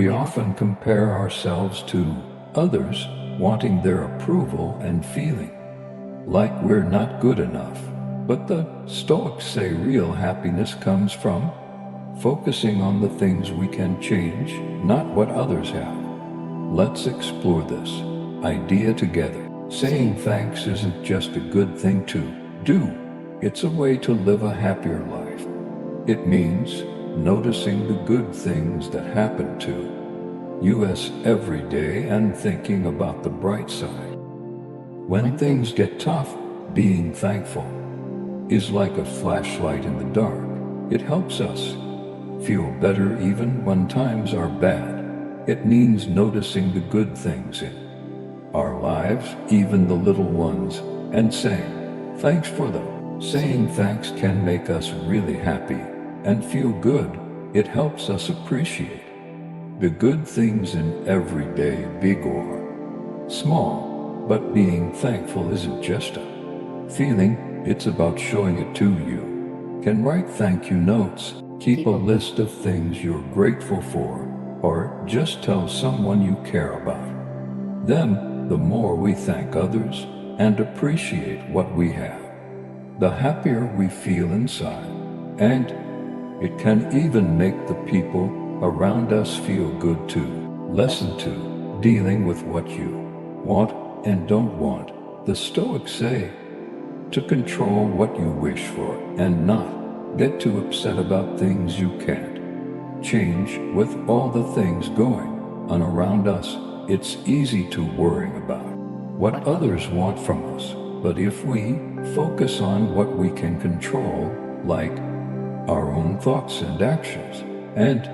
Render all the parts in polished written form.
We often compare ourselves to others, wanting their approval and feeling like we're not good enough. But the Stoics say real happiness comes from focusing on the things we can change, not what others have. Let's explore this idea together. Saying thanks isn't just a good thing to do. It's a way to live a happier life. It means noticing the good things that happen to us every day and thinking about the bright side. When things get tough, being thankful is like a flashlight in the dark. It helps us feel better even when times are bad. It means noticing the good things in our lives, even the little ones, and saying thanks for them. Saying thanks can make us really happy and feel good. It helps us appreciate the good things in every day, big or small. But being thankful isn't just a feeling, it's about showing it to you. Can write thank you notes, keep a list of things you're grateful for, or just tell someone you care about. Then, the more we thank others and appreciate what we have, the happier we feel inside. And it can even make the people around us feel good too. Lesson 2. Dealing with what you want and don't want. The Stoics say to control what you wish for and not get too upset about things you can't change. With all the things going on around us, it's easy to worry about what others want from us. But if we focus on what we can control, like our own thoughts and actions, and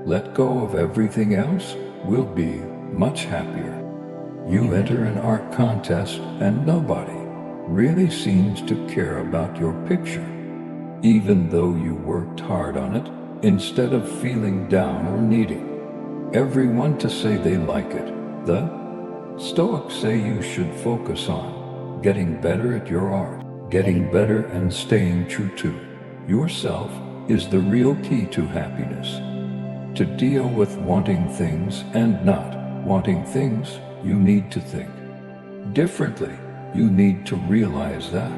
let go of everything else, we'll be much happier. You enter an art contest and nobody really seems to care about your picture, even though you worked hard on it. Instead of feeling down or needing everyone to say they like it, the Stoics say you should focus on getting better at your art. Getting better and staying true to yourself is the real key to happiness. To deal with wanting things and not wanting things, you need to think differently. You need to realize that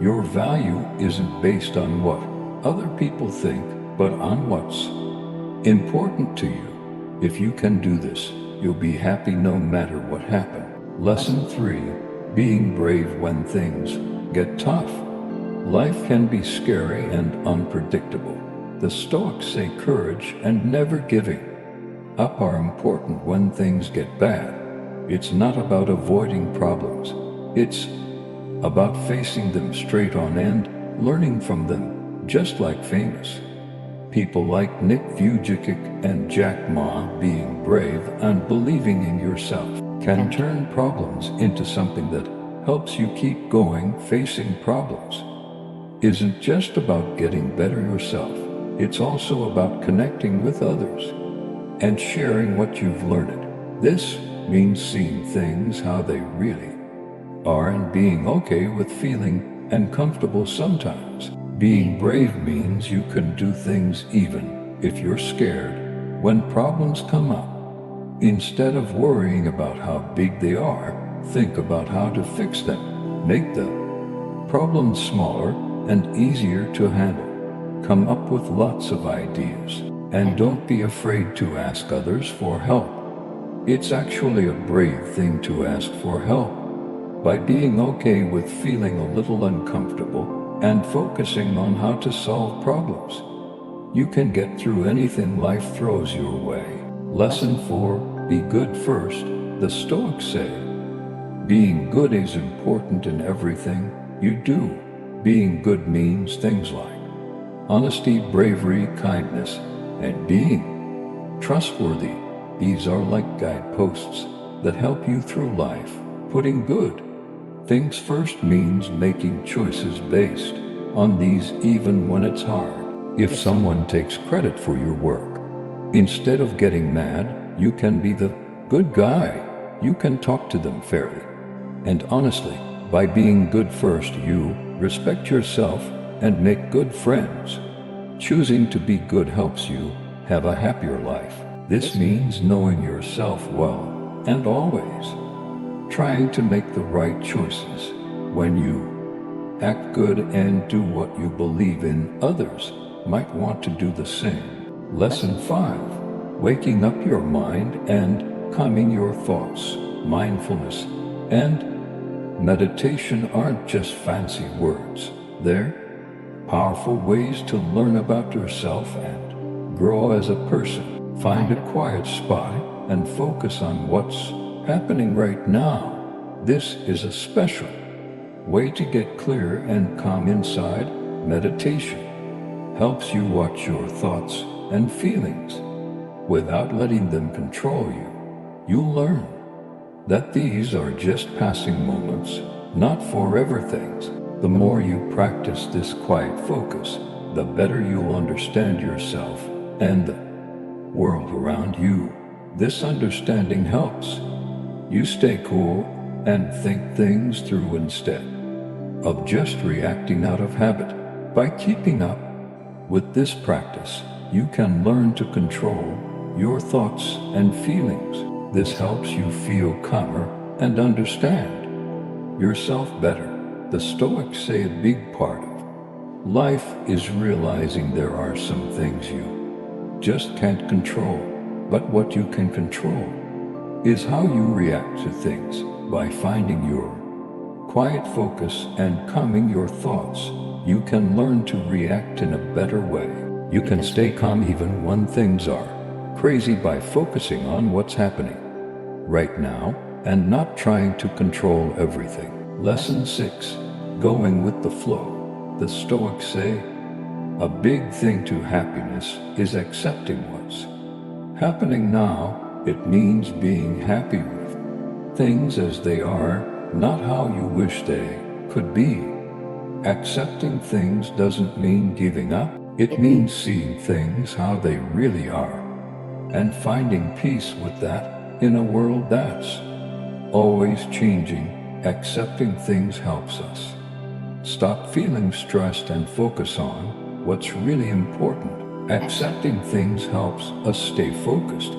your value isn't based on what other people think, but on what's important to you. If you can do this, you'll be happy no matter what happens. Lesson 3. Being brave when things get tough. Life can be scary and unpredictable. The Stoics say courage and never giving up are important when things get bad. It's not about avoiding problems. It's about facing them straight on and learning from them, just like famous people like Nick Vujicic and Jack Ma. Being brave and believing in yourself can turn problems into something that helps you keep going. Facing problems isn't just about getting better yourself. It's also about connecting with others and sharing what you've learned. This means seeing things how they really are and being okay with feeling uncomfortable sometimes. Being brave means you can do things even if you're scared. When problems come up, instead of worrying about how big they are, think about how to fix them. Make the problems smaller and easier to handle. Come up with lots of ideas, and don't be afraid to ask others for help. It's actually a brave thing to ask for help. By being okay with feeling a little uncomfortable and focusing on how to solve problems, you can get through anything life throws your way. Lesson 4. Be good first. The Stoics say being good is important in everything you do. Being good means things like honesty, bravery, kindness, and being trustworthy. These are like guideposts that help you through life. Putting good things first means making choices based on these even when it's hard. If someone takes credit for your work, instead of getting mad, you can be the good guy. You can talk to them fairly and honestly. By being good first, you respect yourself and make good friends. Choosing to be good helps you have a happier life. This means knowing yourself well and always trying to make the right choices. When you act good and do what you believe in, others might want to do the same. Lesson 5. Waking up your mind and calming your thoughts. Mindfulness and meditation aren't just fancy words. They're powerful ways to learn about yourself and grow as a person. Find a quiet spot and focus on what's happening right now. This is a special way to get clear and calm inside. Meditation helps you watch your thoughts and feelings without letting them control you. You'll learn that these are just passing moments, not forever things. The more you practice this quiet focus, the better you'll understand yourself and the world around you. This understanding helps you stay cool and think things through instead of just reacting out of habit. By keeping up with this practice, you can learn to control your thoughts and feelings. This helps you feel calmer and understand yourself better. The Stoics say a big part of life is realizing there are some things you just can't control, but what you can control is how you react to things. By finding your quiet focus and calming your thoughts, you can learn to react in a better way. You can stay calm even when things are crazy by focusing on what's happening right now and not trying to control everything. Lesson 6. Going with the flow. The Stoics say a big thing to happiness is accepting what's happening now. It means being happy with things as they are, not how you wish they could be. Accepting things doesn't mean giving up. It means seeing things how they really are and finding peace with that in a world that's always changing. Accepting things helps us stop feeling stressed and focus on what's really important. Accepting things helps us stay focused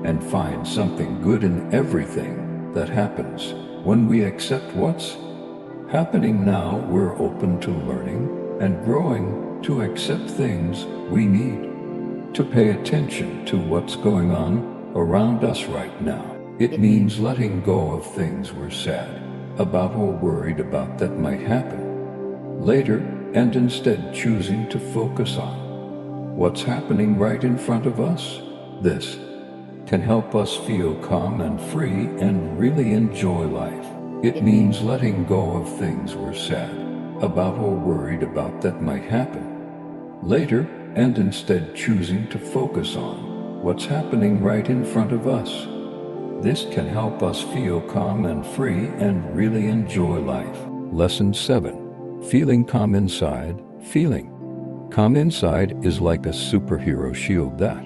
and find something good in everything that happens. When we accept what's happening now, we're open to learning and growing. To accept things, we need to pay attention to what's going on around us right now. It means letting go of things we're sad about or worried about that might happen later, and instead choosing to focus on what's happening right in front of us. This can help us feel calm and free and really enjoy life. It means letting go of things we're sad about or worried about that might happen later, and instead choosing to focus on what's happening right in front of us. This can help us feel calm and free and really enjoy life. Lesson 7. Feeling calm inside. Feeling calm inside is like a superhero shield that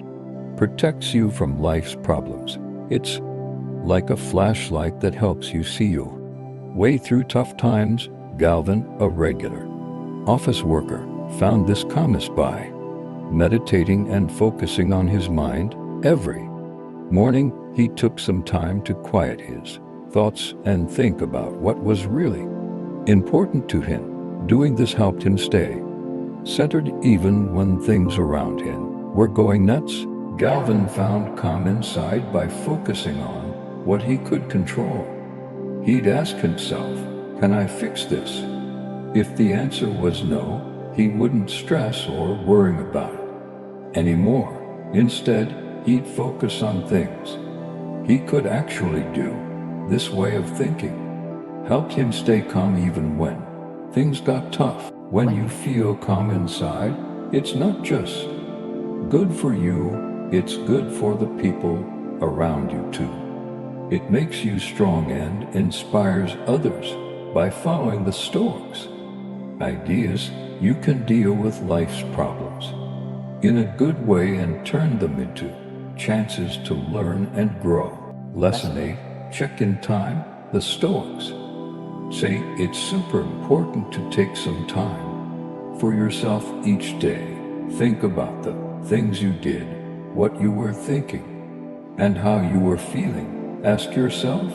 protects you from life's problems. It's like a flashlight that helps you see your way through tough times. Galvin, a regular office worker, found this calmness by meditating and focusing on his mind. Every morning, he took some time to quiet his thoughts and think about what was really important to him. Doing this helped him stay centered even when things around him were going nuts. Galvin found calm inside by focusing on what he could control. He'd ask himself, "Can I fix this?" If the answer was no, he wouldn't stress or worry about it anymore. Instead, he'd focus on things he could actually do. This way of thinking helped him stay calm even when things got tough. When you feel calm inside, it's not just good for you, it's good for the people around you too. It makes you strong and inspires others. By following the Stoics' ideas, you can deal with life's problems in a good way and turn them into chances to learn and grow. Lesson 8. Check-in time. The Stoics say it's super important to take some time for yourself each day. Think about the things you did what you were thinking and how you were feeling. Ask yourself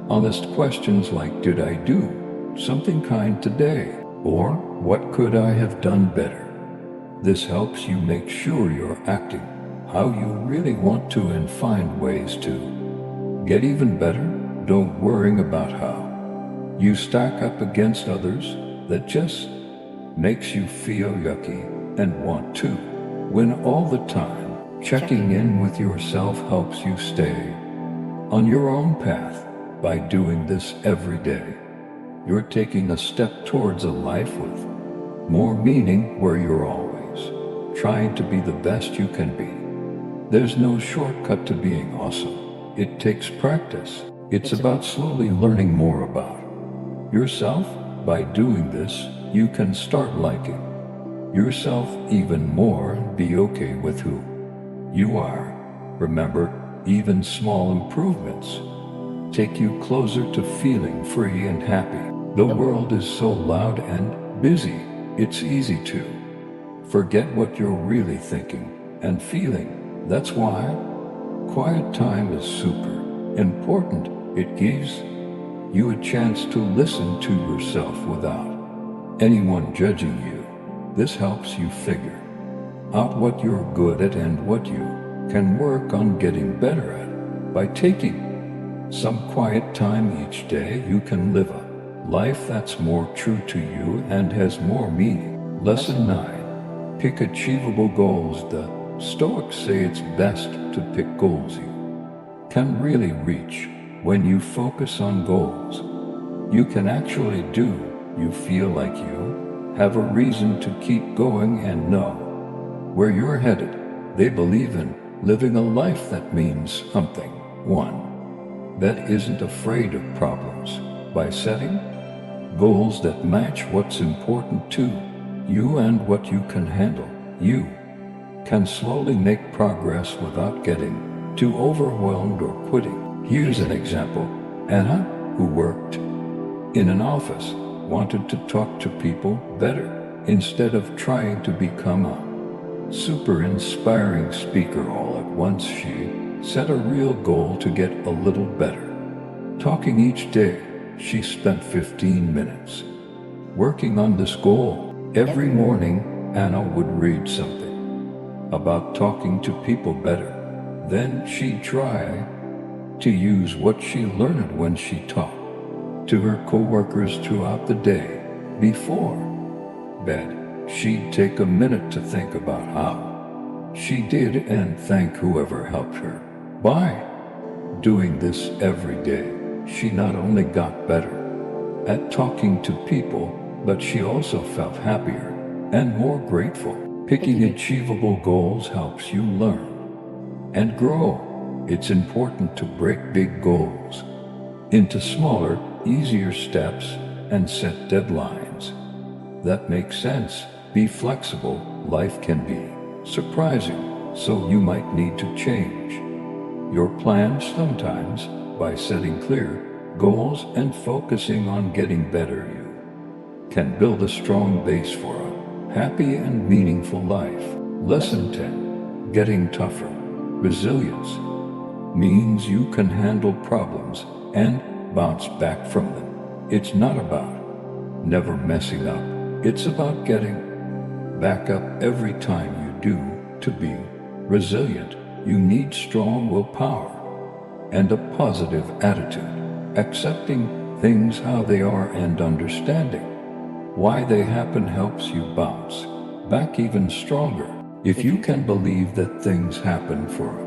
honest questions like, did I do something kind today? Or what could I have done better? This helps you make sure you're acting how you really want to and find ways to get even better. Don't worry about how you stack up against others. That just makes you feel yucky and want to win all the time. Checking in with yourself helps you stay on your own path. By doing this every day, you're taking a step towards a life with more meaning, where you're always trying to be the best you can be. There's no shortcut to being awesome. It takes practice. It's about slowly learning more about yourself. By doing this, you can start liking yourself even more and be okay with who you are. Remember, even small improvements take you closer to feeling free and happy. The world is so loud and busy, it's easy to forget what you're really thinking and feeling. That's why quiet time is super important. It gives you a chance to listen to yourself without anyone judging you. This helps you figure out what you're good at and what you can work on getting better at. By taking some quiet time each day, you can live a life that's more true to you and has more meaning. Lesson 9. Pick achievable goals. The Stoics say it's best to pick goals you can really reach. When you focus on goals you can actually do, you feel like you have a reason to keep going and know where you're headed. They believe in living a life that means something. One that isn't afraid of problems. By setting goals that match what's important to you and what you can handle, you can slowly make progress without getting too overwhelmed or quitting. Here's an example. Anna, who worked in an office, wanted to talk to people better. Instead of trying to become a super inspiring speaker all at once, she set a real goal to get a little better talking each day. She spent 15 minutes working on this goal. Every morning, Anna would read something about talking to people better. Then she'd try to use what she learned when she talked to her coworkers throughout the day. Before bed, she'd take a minute to think about how she did and thank whoever helped her. By doing this every day, she not only got better at talking to people, but she also felt happier and more grateful. Picking achievable goals helps you learn and grow. It's important to break big goals into smaller, easier steps and set deadlines that make sense. Be flexible. Life can be surprising, so you might need to change your plans sometimes. By setting clear goals and focusing on getting better, you can build a strong base for a happy and meaningful life. Lesson 10. Getting tougher. Resilience means you can handle problems and bounce back from them. It's not about never messing up. It's about getting back up every time you do. To be resilient, you need strong willpower and a positive attitude. Accepting things how they are and understanding why they happen helps you bounce back even stronger. If you can believe that things happen for a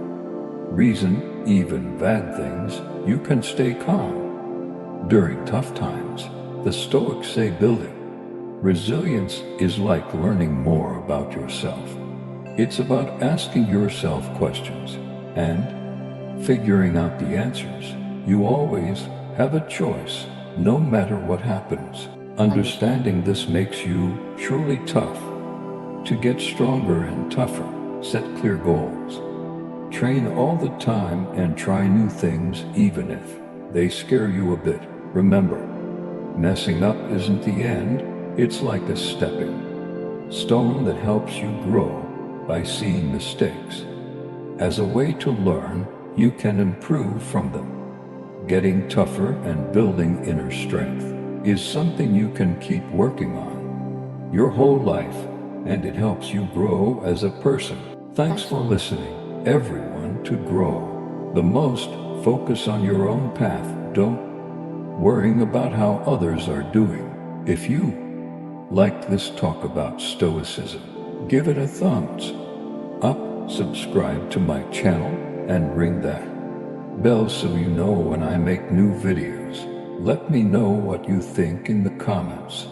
reason, even bad things, you can stay calm during tough times. The Stoics say building resilience is like learning more about yourself. It's about asking yourself questions and figuring out the answers. You always have a choice, no matter what happens. Understanding this makes you truly tough. To get stronger and tougher, set clear goals. Train all the time and try new things even if they scare you a bit. Remember, messing up isn't the end. It's like a stepping stone that helps you grow. By seeing mistakes as a way to learn you can improve from them. Getting tougher and building inner strength is something you can keep working on your whole life, and it helps you grow as a person. Thanks for listening, everyone. To grow the most, focus on your own path. Don't worrying about how others are doing. If you liked this talk about Stoicism, give it a thumbs up, subscribe to my channel, and ring that bell so you know when I make new videos. Let me know what you think in the comments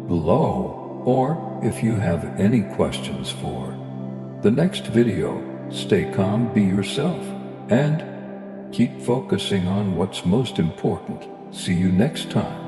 below, or if you have any questions for the next video. Stay calm, be yourself, and keep focusing on what's most important. See you next time.